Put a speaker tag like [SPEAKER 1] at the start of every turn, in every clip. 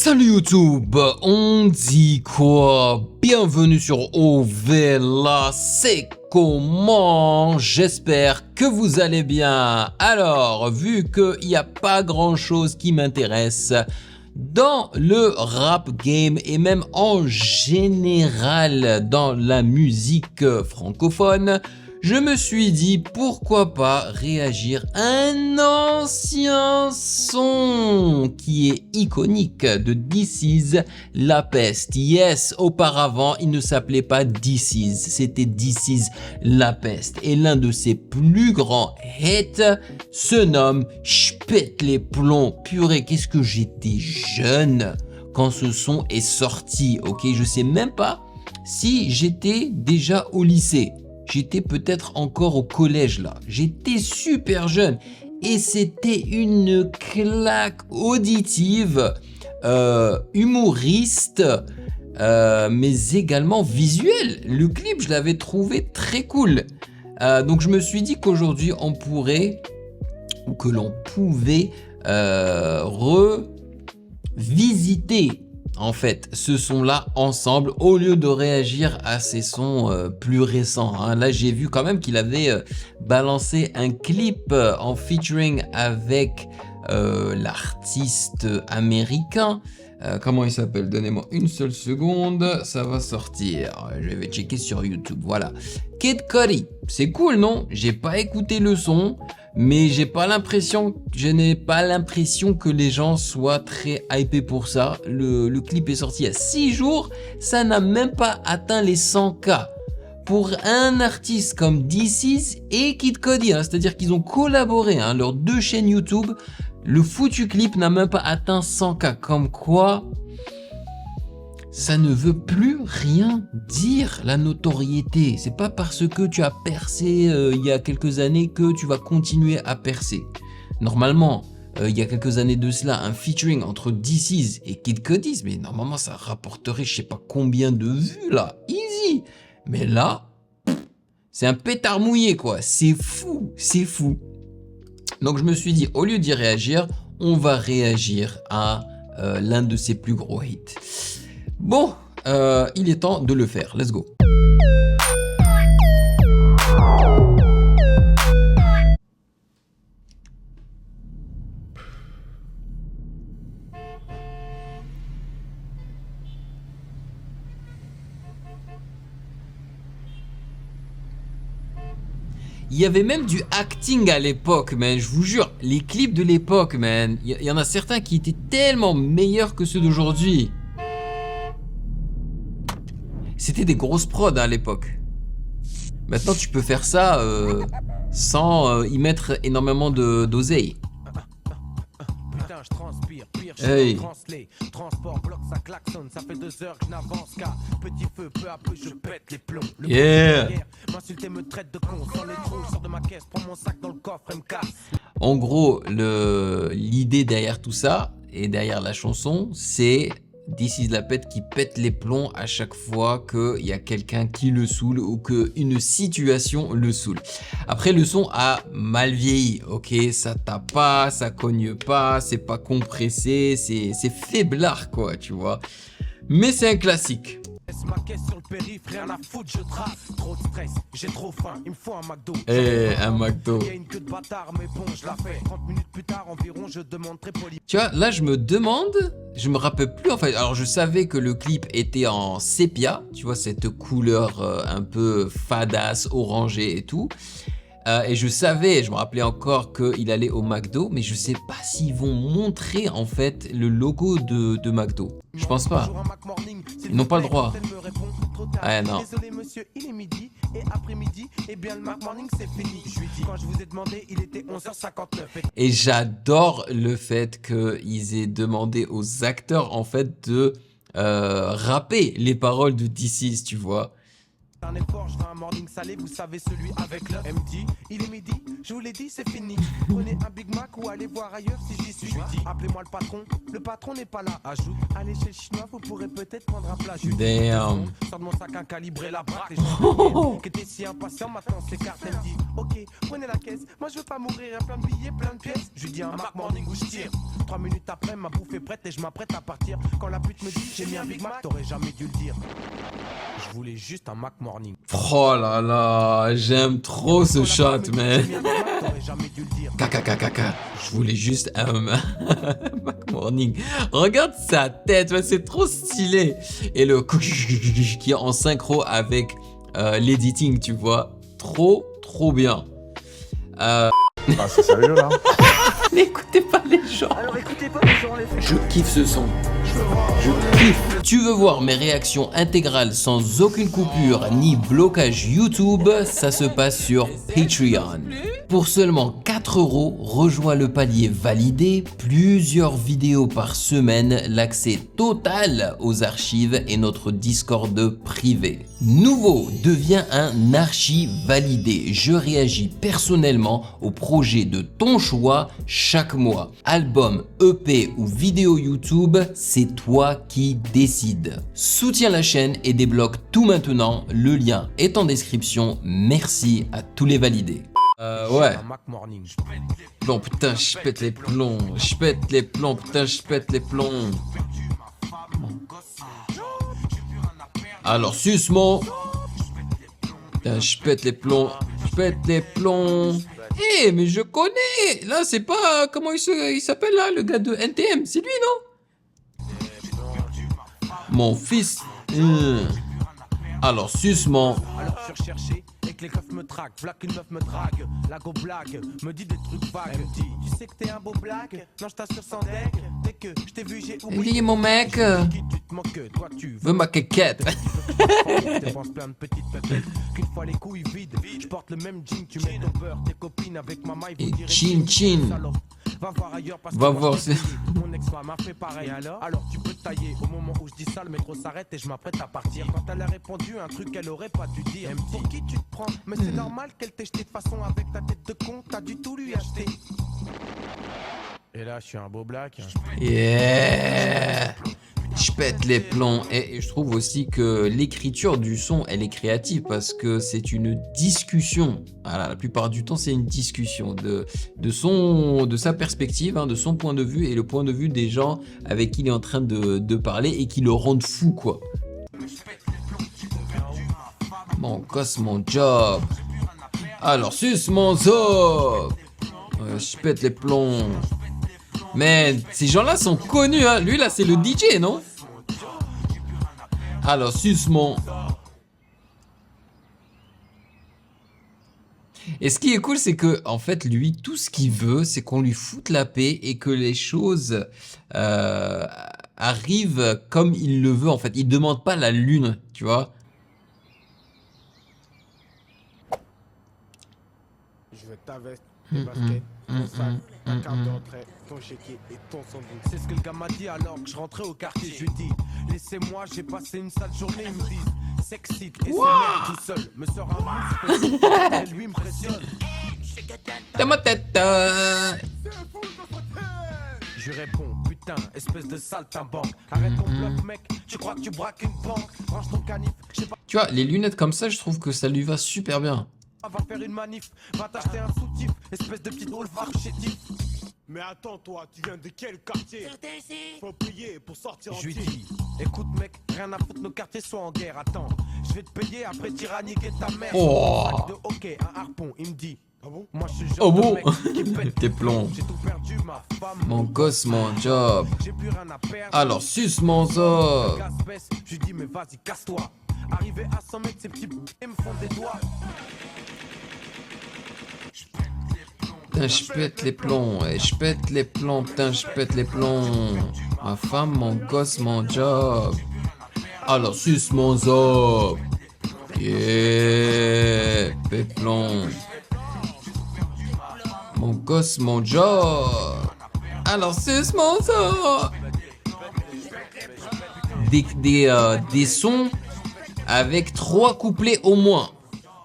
[SPEAKER 1] Salut YouTube, on dit quoi? Bienvenue sur OVLA, c'est comment? J'espère que vous allez bien. Alors, vu qu'il n'y a pas grand chose qui m'intéresse dans le rap game et même en général dans la musique francophone, je me suis dit pourquoi pas réagir à un ancien son qui est iconique de This Is La Peste. Yes, auparavant il ne s'appelait pas This Is, c'était This Is La Peste. Et l'un de ses plus grands hits se nomme J'pète les plombs. Purée, qu'est-ce que j'étais jeune quand ce son est sorti, ok? Je sais même pas si j'étais déjà au lycée. J'étais peut-être encore au collège là. J'étais super jeune et c'était une claque auditive, humoriste, mais également visuelle. Le clip, je l'avais trouvé très cool. Donc je me suis dit qu'aujourd'hui on pourrait, ou que l'on pouvait revisiter en fait ce son là ensemble au lieu de réagir à ces sons plus récents, hein. Là j'ai vu quand même qu'il avait balancé un clip en featuring avec l'artiste américain, comment il s'appelle? Donnez-moi une seule seconde, ça va sortir, je vais checker sur YouTube. Voilà, Kid Cudi, c'est cool non? J'ai pas écouté le son, mais je n'ai pas l'impression que les gens soient très hypés pour ça. Le clip est sorti il y a 6 jours, ça n'a même pas atteint les 100K. Pour un artiste comme This Is et Kid Cudi, hein, c'est-à-dire qu'ils ont collaboré, hein, leurs deux chaînes YouTube, le foutu clip n'a même pas atteint 100K. Comme quoi, ça ne veut plus rien dire, la notoriété. C'est pas parce que tu as percé il y a quelques années que tu vas continuer à percer. Normalement, il y a quelques années de cela, un featuring entre This Is et Kid Cudi, mais normalement ça rapporterait je sais pas combien de vues là, easy. Mais là, c'est un pétard mouillé quoi, c'est fou, c'est fou. Donc je me suis dit, au lieu d'y réagir, on va réagir à l'un de ses plus gros hits. Bon, il est temps de le faire. Let's go. Il y avait même du acting à l'époque, man. Je vous jure, les clips de l'époque, man. Il y en a certains qui étaient tellement meilleurs que ceux d'aujourd'hui. C'était des grosses prods à l'époque. Maintenant, tu peux faire ça sans y mettre énormément d'oseille. Hey. Yeah. En gros, l'idée derrière tout ça et derrière la chanson, c'est This Is La Peste qui pète les plombs à chaque fois qu'il y a quelqu'un qui le saoule ou qu'une situation le saoule. Après, le son a mal vieilli, ok, ça tape pas, ça cogne pas, c'est pas compressé, c'est faiblard quoi, tu vois. Mais c'est un classique. Ma caisse sur le périph', rien à foutre, je trace. Trop de stress, j'ai trop faim, il me faut un McDo. Un McDo. Il y a une queue de bâtard, mais bon, je la fais. 30 minutes plus tard environ, je demande très poli. Tu vois, là je me rappelle plus en fait. Alors je savais que le clip était en sépia, tu vois, cette couleur un peu fadasse, orangée et tout. Et je me rappelais encore qu'il allait au McDo, mais je sais pas s'ils vont montrer en fait le logo de McDo. Je pense pas. Ils n'ont pas le droit. Ah non. Désolé monsieur, il est midi et après-midi, eh bien le Mac Morning c'est fini. Je lui dis quand je vous ai demandé, il était 11h59. Et j'adore le fait qu'ils aient demandé aux acteurs en fait de rapper les paroles de This Is, tu vois. Un effort, je veux un morning salé, vous savez celui avec le MD. Il est midi, je vous l'ai dit, c'est fini. Prenez un Big Mac ou allez voir ailleurs si j'y suis. Appelez-moi le patron n'est pas là. Ajoute, allez chez le chinois, vous pourrez peut-être prendre un plat. Damn. Sors de mon sac un calibré la braque. Les gens qui étaient si impatients, maintenant c'est carte. Elle me dit, ok, prenez la caisse. Moi je veux pas mourir, plein de billets, plein de pièces. Je lui dis un Mac Morning où je tire.
[SPEAKER 2] 3 minutes après, ma bouffe est prête et je m'apprête à partir. Quand la pute me dit j'ai mis un Big Mac, t'aurais jamais dû le dire. Je voulais juste un Mac Morning.
[SPEAKER 1] Oh là là, j'aime trop ce shot, man. Kaka. Je voulais juste un Mac Morning. Regarde sa tête, c'est trop stylé. Et le qui est en synchro avec l'editing, tu vois. Trop bien.
[SPEAKER 3] Ah, c'est sérieux là?
[SPEAKER 1] N'écoutez pas les gens.
[SPEAKER 4] Alors écoutez pas les gens, les
[SPEAKER 1] Je kiffe ce son. Je kiffe. Tu veux voir mes réactions intégrales sans aucune coupure ni blocage YouTube? Ça se passe sur Patreon. Pour seulement 4 €, rejoins le palier validé, plusieurs vidéos par semaine, l'accès total aux archives et notre Discord privé. Nouveau, deviens un archi validé. Je réagis personnellement au projet de ton choix chaque mois. Album, EP ou vidéo YouTube, c'est toi qui décides. Soutiens la chaîne et débloque tout maintenant. Le lien est en description. Merci à tous les validés. Ouais. Bon putain, je pète les plombs. Putain, je pète les plombs. Alors, suce-moi. Putain, je pète les plombs. Eh, mais je connais. Là, c'est pas... Comment il s'appelle là, le gars de NTM? C'est lui, non? Mon fils. Alors, suce-moi.
[SPEAKER 2] Alors surcherché et que les keufs me traquent, v'là qu'une meuf me drague, la go blague, me dit des trucs vagues. Elle me dit, tu sais que t'es un beau blague, non je t'assure sans deck, dès que je t'ai vu j'ai oublié.
[SPEAKER 1] Dis mon mec.
[SPEAKER 2] Qui tu te moques, toi tu
[SPEAKER 1] Veux ma quéquette.
[SPEAKER 2] Je dépense plein de petites pépettes, qu'une fois les couilles vides, je porte le même jean, tu mets ton beurre, tes copines avec ma maille, vous
[SPEAKER 1] Et
[SPEAKER 2] direz
[SPEAKER 1] chin.
[SPEAKER 2] va voir ailleurs parce
[SPEAKER 1] Va
[SPEAKER 2] que
[SPEAKER 1] voir,
[SPEAKER 2] moi,
[SPEAKER 1] c'est...
[SPEAKER 2] mon ex-femme m'a fait pareil. Alors tu peux te tailler. Au moment où je dis ça, le métro s'arrête et je m'apprête à partir. Quand elle a répondu un truc qu'elle aurait pas dû dire. Elle me dit, pour qui tu te prends? Mais c'est normal qu'elle t'ait jeté de façon avec ta tête de con. T'as du tout lui acheter. Et là, je suis un beau black.
[SPEAKER 1] Yeah. Je pète les plombs. Et je trouve aussi que l'écriture du son, elle est créative parce que c'est une discussion. Voilà, la plupart du temps, c'est une discussion de sa perspective, hein, de son point de vue et le point de vue des gens avec qui il est en train de parler et qui le rendent fou, quoi. Mon gosse, mon job. Alors, suce mon zob. Je pète les plombs. Mais ces gens-là sont connus, hein. Lui là c'est le DJ, non? Alors suce-moi. Et ce qui est cool, c'est que en fait lui, tout ce qu'il veut, c'est qu'on lui foute la paix et que les choses arrivent comme il le veut. En fait, il demande pas la lune, tu vois.
[SPEAKER 2] Je veux ta veste, tes baskets, ton sac, ta carte d'entrée, ton chéquier et ton sandwich. C'est ce que le gars m'a dit alors que je rentrais au quartier. Je lui dis, laissez-moi, j'ai passé une sale journée. Il me dit, sexy et c'est merde tout seul. Me sort un mousse, et lui me pressionne.
[SPEAKER 1] Dans ma tête.
[SPEAKER 2] Je réponds, putain, espèce de saltimbanque. Arrête ton bluff, mec, tu crois que tu braques une banque. Range ton canif, je sais pas.
[SPEAKER 1] Tu vois, les lunettes comme ça, je trouve que ça lui va super bien.
[SPEAKER 2] Va faire une manif, va t'acheter un soutif, espèce de petit drôle chétif.
[SPEAKER 5] Mais attends toi, tu viens de quel quartier? Faut payer pour sortir en
[SPEAKER 2] Je lui dis, écoute mec, rien à foutre, nos quartiers sont en guerre, attends. Je vais te payer après tyranniquer ta mère.
[SPEAKER 1] Oh.
[SPEAKER 2] Un sac de hockey, un harpon, il me dit.
[SPEAKER 5] Ah bon?
[SPEAKER 2] Moi je suis
[SPEAKER 1] Oh
[SPEAKER 2] genre
[SPEAKER 1] bon?
[SPEAKER 2] de mec qui pète
[SPEAKER 1] Tes plombs.
[SPEAKER 2] J'ai tout perdu, ma femme,
[SPEAKER 1] Mon gosse, mon job.
[SPEAKER 2] j'ai plus rien à perdre.
[SPEAKER 1] Alors suce mon zob.
[SPEAKER 2] Gaz baisse, je lui dis mais vas-y casse-toi. Arrivé à 100 mètres, ces petits me font des doigts.
[SPEAKER 1] Putain, je pète les plombs, et je pète les plombs, putain, je pète les plombs. Ma femme, mon gosse, mon job. Alors, suce mon zob. Yeah, pète plomb. Mon gosse, mon job. Alors, suce mon zob. Des sons avec 3 couplets au moins.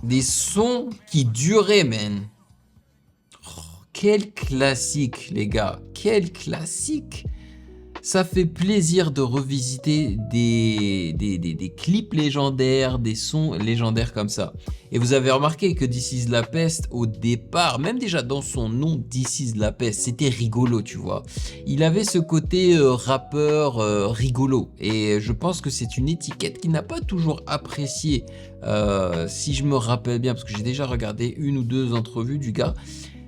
[SPEAKER 1] Des sons qui duraient, man. Quel classique, les gars. Quel classique. Ça fait plaisir de revisiter des clips légendaires, des sons légendaires comme ça. Et vous avez remarqué que This Is La Peste, au départ, même déjà dans son nom, This Is La Peste, c'était rigolo, tu vois. Il avait ce côté rappeur rigolo. Et je pense que c'est une étiquette qu'il n'a pas toujours appréciée. Si je me rappelle bien, parce que j'ai déjà regardé 1 ou 2 entrevues du gars,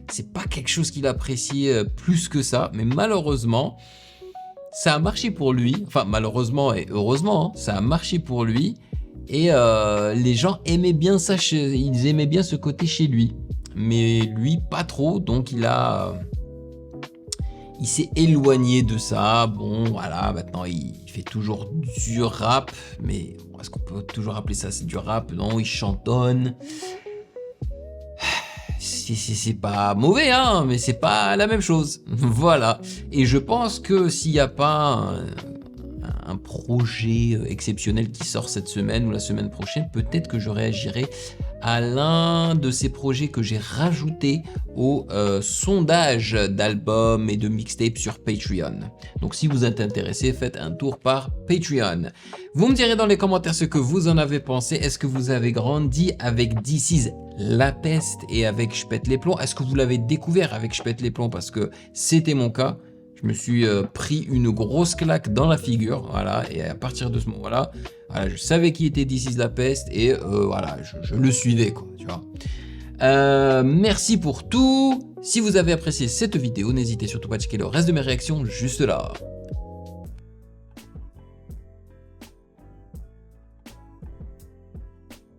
[SPEAKER 1] c'est pas quelque chose qu'il appréciait plus que ça. Mais malheureusement, ça a marché pour lui, enfin malheureusement et heureusement, hein, ça a marché pour lui et les gens aimaient bien ça, ils aimaient bien ce côté chez lui, mais lui pas trop, donc il s'est éloigné de ça. Bon voilà, maintenant il fait toujours du rap, mais est-ce qu'on peut toujours appeler ça du rap? Non, il chantonne. C'est pas mauvais, hein, mais c'est pas la même chose. Voilà. Et je pense que s'il n'y a pas un projet exceptionnel qui sort cette semaine ou la semaine prochaine, peut-être que je réagirai à l'un de ces projets que j'ai rajouté au sondage d'albums et de mixtapes sur Patreon. Donc si vous êtes intéressé, faites un tour par Patreon. Vous me direz dans les commentaires ce que vous en avez pensé. Est-ce que vous avez grandi avec This Is La Peste et avec J'pète les plombs? Est-ce que vous l'avez découvert avec J'pète les plombs? Parce que c'était mon cas. Je me suis pris une grosse claque dans la figure, voilà, et à partir de ce moment-là, voilà, je savais qui était This Is La Peste et voilà, je le suivais, quoi, tu vois. Merci pour tout. Si vous avez apprécié cette vidéo, n'hésitez surtout pas à checker le reste de mes réactions juste là.